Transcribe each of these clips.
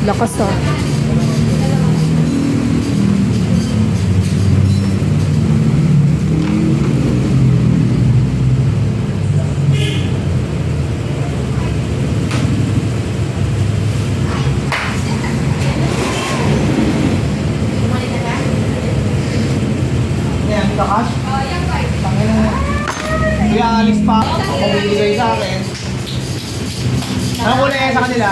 Lakas ah. Yan, lakas. Tangin na. Kuya, alis pa. Pabibigay sa akin. Anong kulay sa kanila?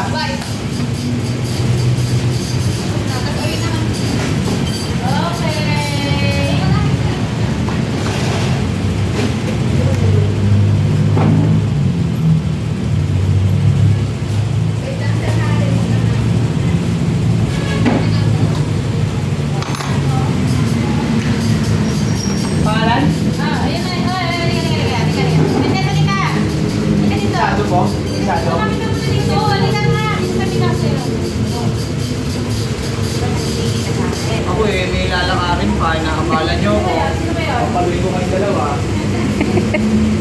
Pangalan? Isado po? Isado? Ako eh, may lalakarin pa. Inakamala niyo ako. Papaluin ko kayong dalawa.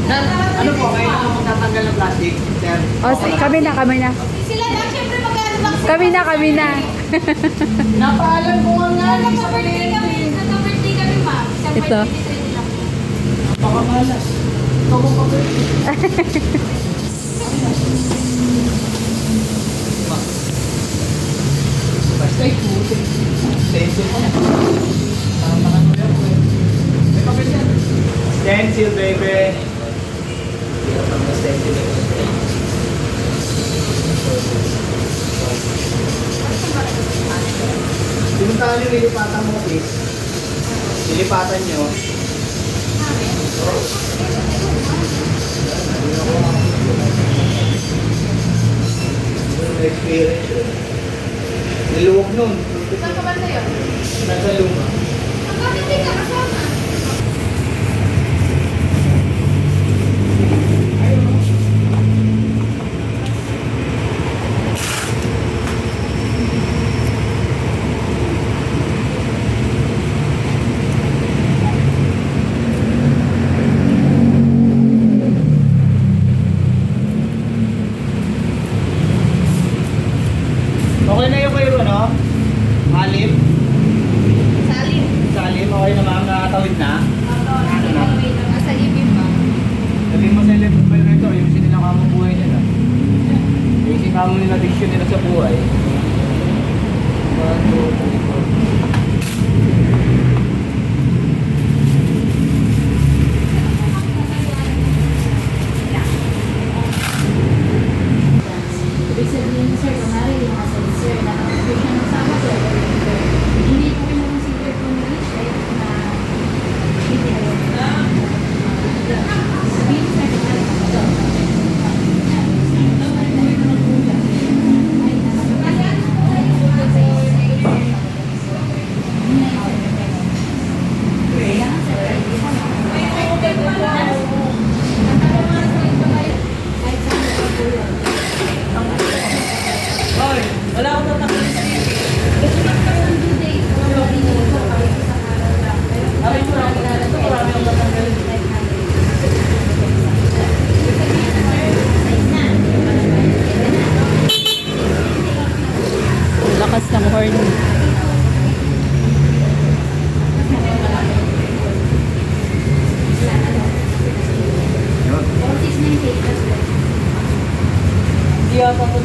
Sir, ano po? Kayo na magtatanggal ng plastic? Sir? Oh, kami na. Sila lang, syempre mag-unbox. Kami na. Napaalam ko nga Nagka-birthday kami, ma'am. Isang Ito. birthday nila. Napakamalas. Ikaw mo pa basta ikutin. Stencil pa yan. May papel yan. Stencil, baby. Stencil. Pinuntahan nyo, lilipatan mo, please. Lilipatan nyo. Experience yun. Niluwag nun. Saan ka ba sa'yo? Nasa luma. Bakit hindi ka kasama? Okay na yung kayo, no? Halim? Salim. Salim, okay na ma'am, nakatawid na? Sa ibig mo. Sabihin mo sa elevator, yung sinilang kamo buhay nila. Yung sinamo nila, diction nila sa buhay. 1, 2, 3, 4. Ibig sabihin, sir, kunwari yung asalit, sir, nakapagpapit ng sama, sir, hindi po kayo consider po na siya na hindi na yun. Sabihin, sir, kunwari ito. Hoy, wala akong tatakot sa TV. Ay, marami akong tatanggalin. Lakas ng horn. Hindi yata ito